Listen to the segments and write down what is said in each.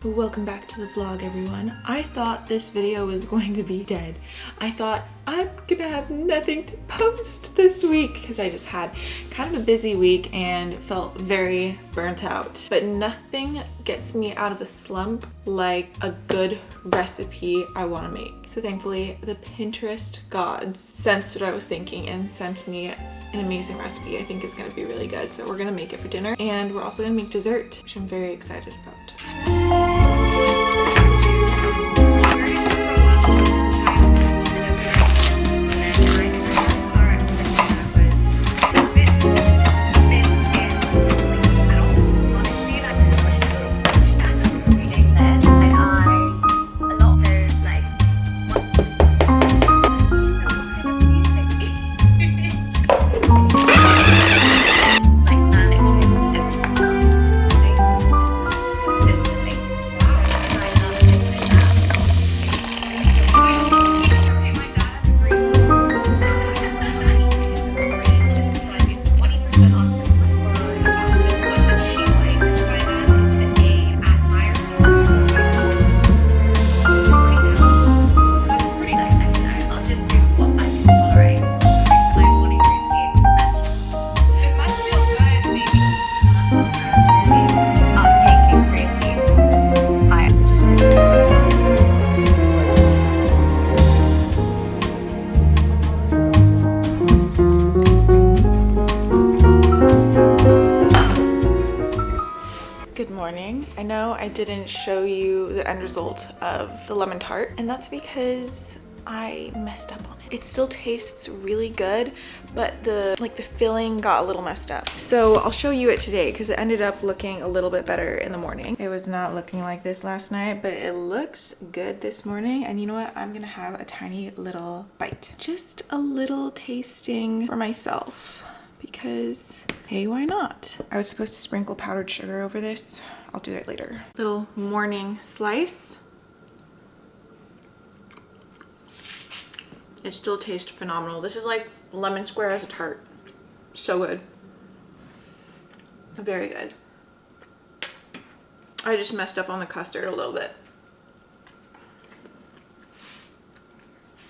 Welcome back to the vlog, everyone. I thought this video was going to be dead. I thought I'm gonna have nothing to post this week because I just had kind of a busy week and felt very burnt out. But nothing gets me out of a slump like a good recipe I want to make. So thankfully, the Pinterest gods sensed what I was thinking and sent me an amazing recipe I think is going to be really good. So we're going to make it for dinner, and we're also going to make dessert, which I'm very excited about. Good morning. I know I didn't show you the end result of the lemon tart, and that's because I messed up on it. It still tastes really good, but the filling got a little messed up. So I'll show you it today because it ended up looking a little bit better in the morning. It was not looking like this last night, but it looks good this morning. And you know what? I'm gonna have a tiny little bite. Just a little tasting for myself. Because, hey, why not? I was supposed to sprinkle powdered sugar over this. I'll do that later. Little morning slice. It still tastes phenomenal. This is like lemon square as a tart. So good. Very good. I just messed up on the custard a little bit.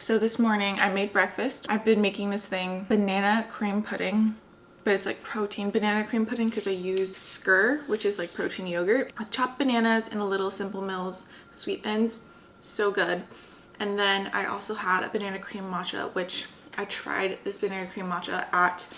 So this morning I made breakfast. I've been making this thing, banana cream pudding, but it's like protein banana cream pudding because I use skyr, which is like protein yogurt, with chopped bananas and a little Simple Mills Sweet Thins. So good. And then I also had a banana cream matcha, which I tried this banana cream matcha at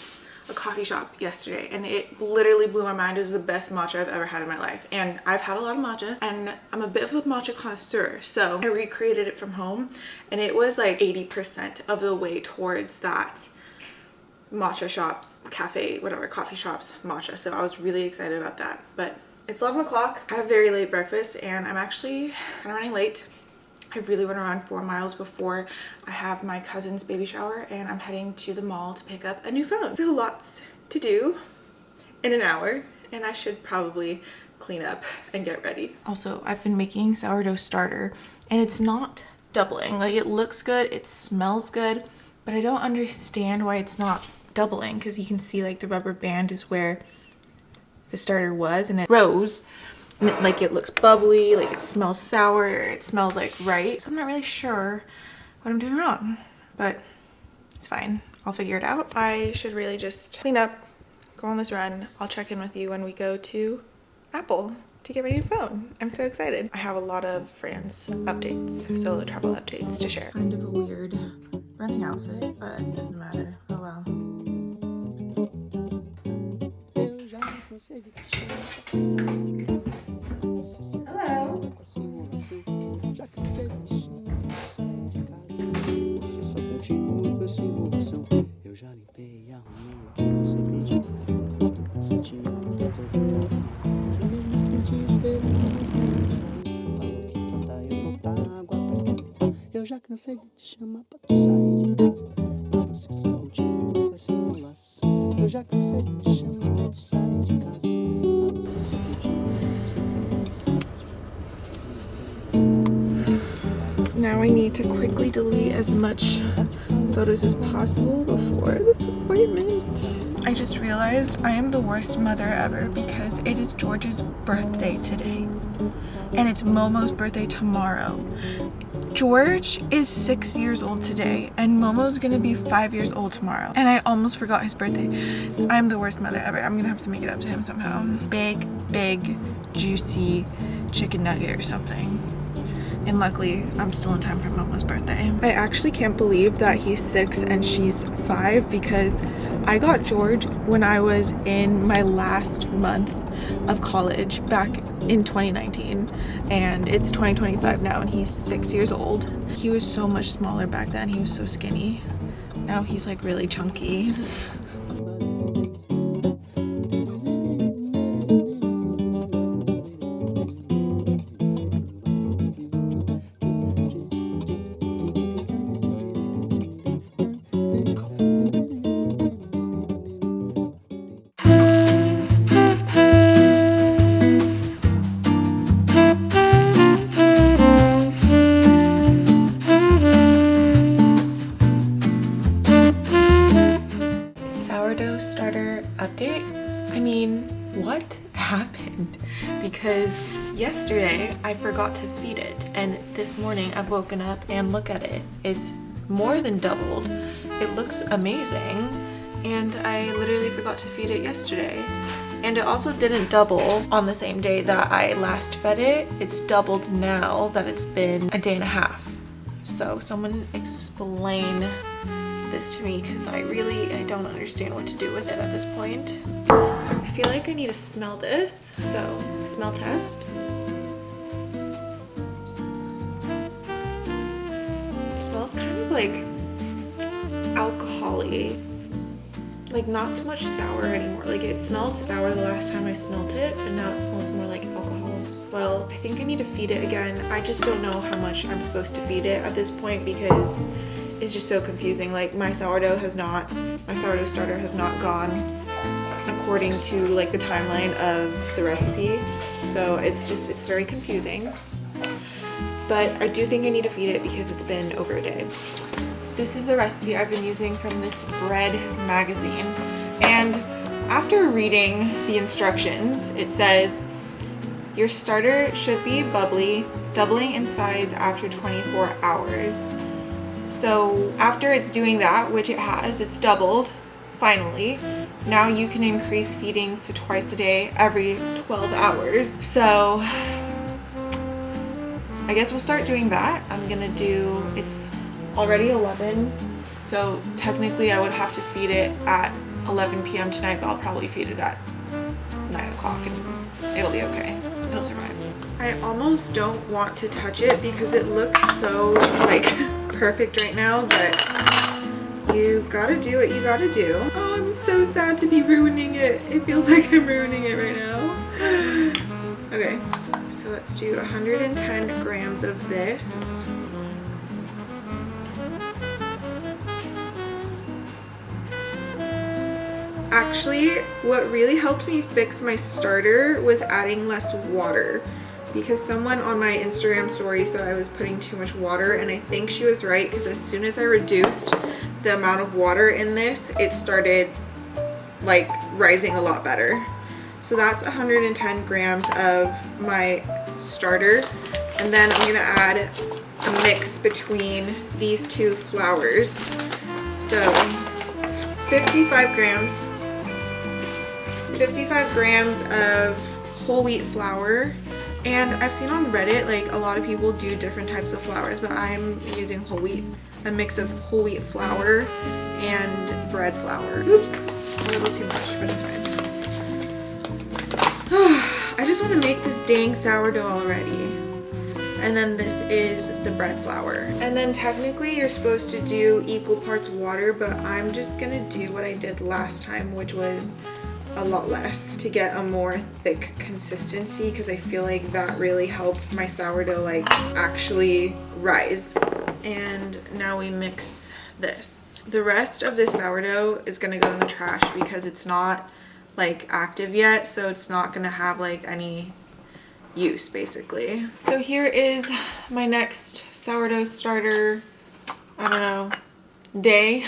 a coffee shop yesterday, and it literally blew my mind. It was the best matcha I've ever had in my life. And I've had a lot of matcha, and I'm a bit of a matcha connoisseur, so I recreated it from home, and it was like 80% of the way towards that matcha shops, cafe, whatever, coffee shops matcha. So I was really excited about that. But it's 11 o'clock. I had a very late breakfast, and I'm actually kind of running late. I really want to run 4 miles before I have my cousin's baby shower, and I'm heading to the mall to pick up a new phone. So lots to do in an hour, and I should probably clean up and get ready. Also, I've been making sourdough starter, and it's not doubling. Like, it looks good, it smells good, but I don't understand why it's not doubling, because you can see like the rubber band is where the starter was, and it rose. Like, it looks bubbly, like it smells sour, it smells like right. So I'm not really sure what I'm doing wrong, but it's fine. I'll figure it out. I should really just clean up, go on this run. I'll check in with you when we go to Apple to get my new phone. I'm so excited. I have a lot of France updates, solo travel updates to share. Kind of a weird running outfit, but it doesn't matter. Oh well. Hello. Eu já cansei de te chamar pra tu sair de casa, mas você só continua com essa enrolação. Eu já cansei de te chamar pra tu sair de casa, mas você só continua com essa enrolação. Now Now I need to quickly delete as much photos as possible before this appointment. I just realized I am the worst mother ever because it is George's birthday today. And it's Momo's birthday tomorrow. George is 6 years old today, and Momo's gonna be 5 years old tomorrow. And I almost forgot his birthday. I'm the worst mother ever. I'm gonna have to make it up to him somehow. Big, juicy chicken nugget or something. And luckily, I'm still in time for Momo's birthday. I actually can't believe that he's 6 and she's 5 because I got George when I was in my last month of college back in 2019, and it's 2025 now, and he's 6 years old. He was so much smaller back then. He was so skinny. Now he's like really chunky. Update. I mean, what happened? Because yesterday I forgot to feed it, and this morning I've woken up and look at it. It's more than doubled. It looks amazing, and I literally forgot to feed it yesterday. And it also didn't double on the same day that I last fed it. It's doubled now that it's been a day and a half. So someone explain this to me, because I don't understand what to do with it at this point. I feel like I need to smell this, so smell test. It smells kind of like alcohol-y, like not so much sour anymore. Like it smelled sour the last time I smelled it, but now it smells more like alcohol. Well, I think I need to feed it again. I just don't know how much I'm supposed to feed it at this point because it's just so confusing. Like my sourdough starter has not gone according to like the timeline of the recipe. So it's very confusing. But I do think I need to feed it because it's been over a day. This is the recipe I've been using from this bread magazine. And after reading the instructions, it says, your starter should be bubbly, doubling in size after 24 hours. So after it's doing that, which it has, it's doubled, finally. Now you can increase feedings to twice a day every 12 hours. So I guess we'll start doing that. It's already 11, so technically I would have to feed it at 11 p.m. tonight, but I'll probably feed it at 9 o'clock and it'll be okay. It'll survive. I almost don't want to touch it because it looks so like perfect right now, but you gotta do what you gotta do. Oh, I'm so sad to be ruining it. It feels like I'm ruining it right now. Okay, so let's do 110 grams of this. Actually, what really helped me fix my starter was adding less water, because someone on my Instagram story said I was putting too much water, and I think she was right, because as soon as I reduced the amount of water in this, it started like rising a lot better. So that's 110 grams of my starter, and then I'm gonna add a mix between these two flours. So 55 grams of whole wheat flour. And I've seen on Reddit, like a lot of people do different types of flours, but I'm using whole wheat, a mix of whole wheat flour and bread flour. Oops, a little too much, but it's fine. I just want to make this dang sourdough already. And then this is the bread flour. And then technically you're supposed to do equal parts water, but I'm just gonna do what I did last time, which was a lot less, to get a more thick consistency, because I feel like that really helped my sourdough like actually rise. And now we mix this. The rest of this sourdough is gonna go in the trash because it's not like active yet, so it's not gonna have like any use basically. So here is my next sourdough starter, I don't know, day.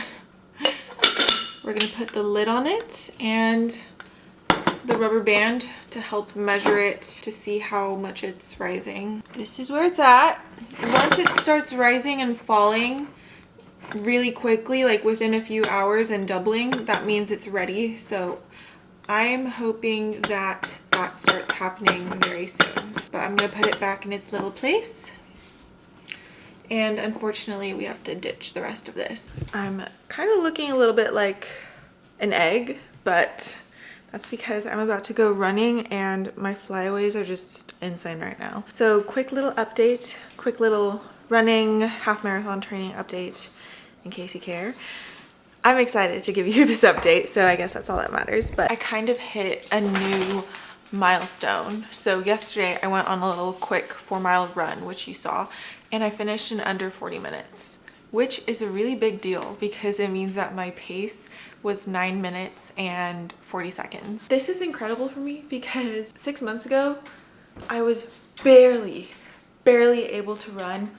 We're gonna put the lid on it and the rubber band to help measure it to see how much it's rising. This is where it's at. Once it starts rising and falling really quickly, like within a few hours and doubling, that means it's ready. So I'm hoping that that starts happening very soon. But I'm gonna put it back in its little place. And unfortunately, we have to ditch the rest of this. I'm kind of looking a little bit like an egg, but that's because I'm about to go running and my flyaways are just insane right now. So quick little update, quick little running half marathon training update in case you care. I'm excited to give you this update, so I guess that's all that matters. But I kind of hit a new milestone. So yesterday I went on a little quick 4-mile run, which you saw, and I finished in under 40 minutes, which is a really big deal because it means that my pace was 9 minutes and 40 seconds. This is incredible for me because 6 months ago, I was barely able to run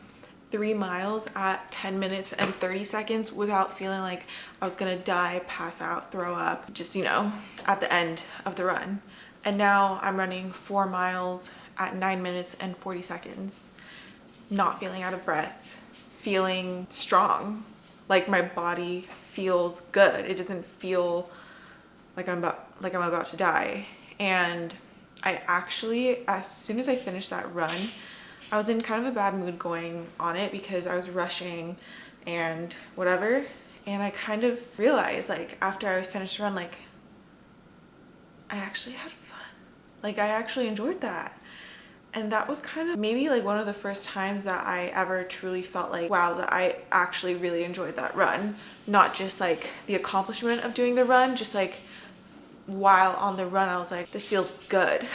3 miles at 10 minutes and 30 seconds without feeling like I was gonna die, pass out, throw up, just, you know, at the end of the run. And now I'm running 4 miles at 9 minutes and 40 seconds, not feeling out of breath, feeling strong, like my body feels good. It doesn't feel like I'm about to die. And I actually, as soon as I finished that run, I was in kind of a bad mood going on it because I was rushing and whatever. And I kind of realized, like, after I finished the run, like, I actually had fun. Like, I actually enjoyed that. And that was kind of maybe like one of the first times that I ever truly felt like, wow, that I actually really enjoyed that run. Not just like the accomplishment of doing the run, just like while on the run, I was like, this feels good.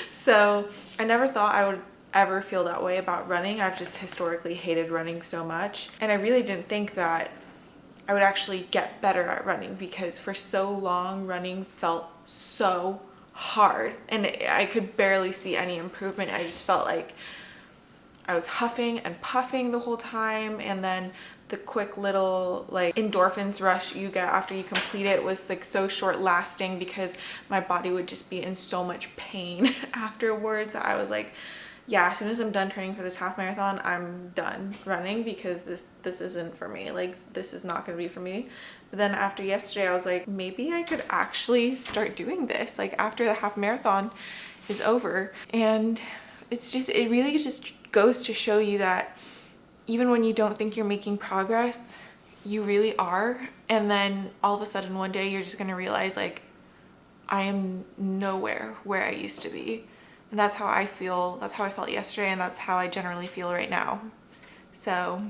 So I never thought I would ever feel that way about running. I've just historically hated running so much. And I really didn't think that I would actually get better at running because for so long, running felt so hard and I could barely see any improvement. I just felt like I was huffing and puffing the whole time, and then the quick little like endorphins rush you get after you complete it was like so short lasting because my body would just be in so much pain afterwards that I was like, yeah, as soon as I'm done training for this half marathon, I'm done running because this isn't for me. Like, this is not gonna be for me. But then after yesterday, I was like, maybe I could actually start doing this, like after the half marathon is over. And it's just, it really just goes to show you that even when you don't think you're making progress, you really are. And then all of a sudden one day you're just gonna realize, like, I am nowhere where I used to be. And that's how I feel. That's how I felt yesterday, and that's how I generally feel right now. So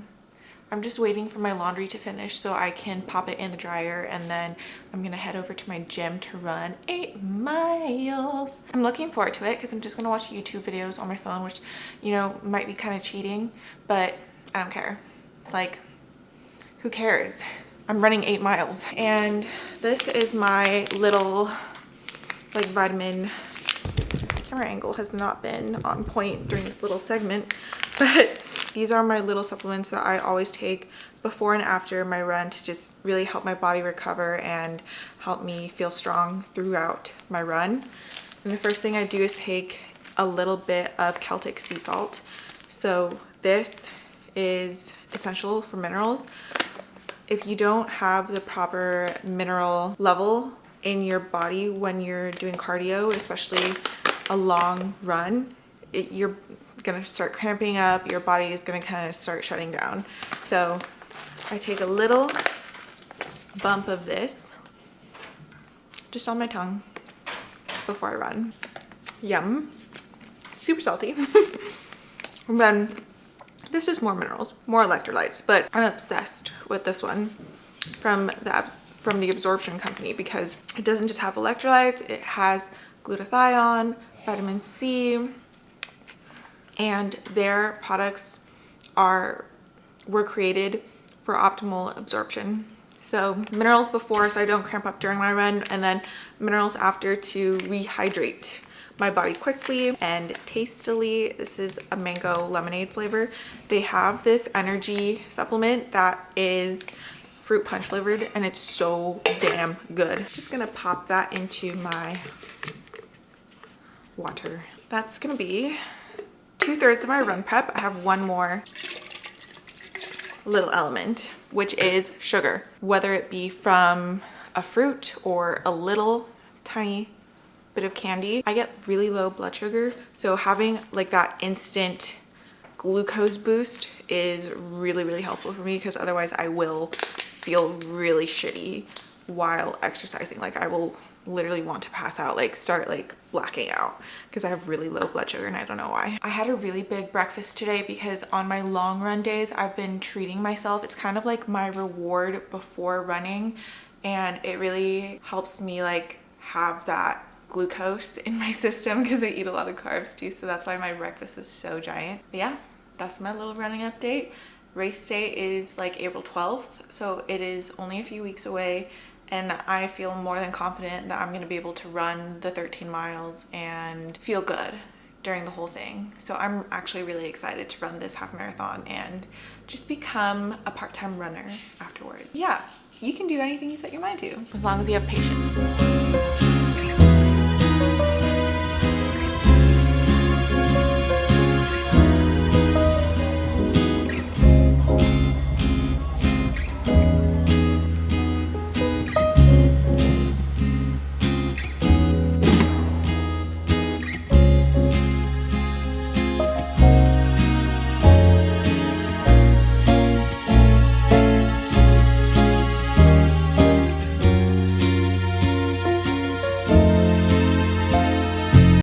I'm just waiting for my laundry to finish so I can pop it in the dryer, and then I'm gonna head over to my gym to run 8 miles. I'm looking forward to it because I'm just gonna watch YouTube videos on my phone, which, you know, might be kind of cheating, but I don't care. Like, who cares? I'm running 8 miles. And this is my little like vitamin. Camera angle has not been on point during this little segment, but these are my little supplements that I always take before and after my run to just really help my body recover and help me feel strong throughout my run. And the first thing I do is take a little bit of Celtic sea salt. So this is essential for minerals. If you don't have the proper mineral level in your body when you're doing cardio, especially a long run, you're gonna start cramping up, your body is gonna kind of start shutting down. So I take a little bump of this just on my tongue before I run. Yum. Super salty. And then this is more minerals, more electrolytes, but I'm obsessed with this one from the Absorption Company because it doesn't just have electrolytes, it has glutathione, vitamin C, and their products were created for optimal absorption. So minerals before so I don't cramp up during my run, and then minerals after to rehydrate my body quickly and tastily. This is a mango lemonade flavor. They have this energy supplement that is fruit punch flavored and it's so damn good. Just gonna pop that into my water. That's gonna be 2/3 of my run prep. I have one more little element, which is sugar, whether it be from a fruit or a little tiny bit of candy. I get really low blood sugar, so having like that instant glucose boost is really, really helpful for me, because otherwise I will feel really shitty while exercising. Like I will literally want to pass out, like start like blacking out, because I have really low blood sugar and I don't know why. I had a really big breakfast today because on my long run days I've been treating myself. It's kind of like my reward before running, and it really helps me like have that glucose in my system because I eat a lot of carbs too, so that's why my breakfast is so giant. But yeah, that's my little running update. Race day is like April 12th, so it is only a few weeks away, and I feel more than confident that I'm going to be able to run the 13 miles and feel good during the whole thing. So I'm actually really excited to run this half marathon and just become a part-time runner afterward. Yeah, you can do anything you set your mind to as long as you have patience.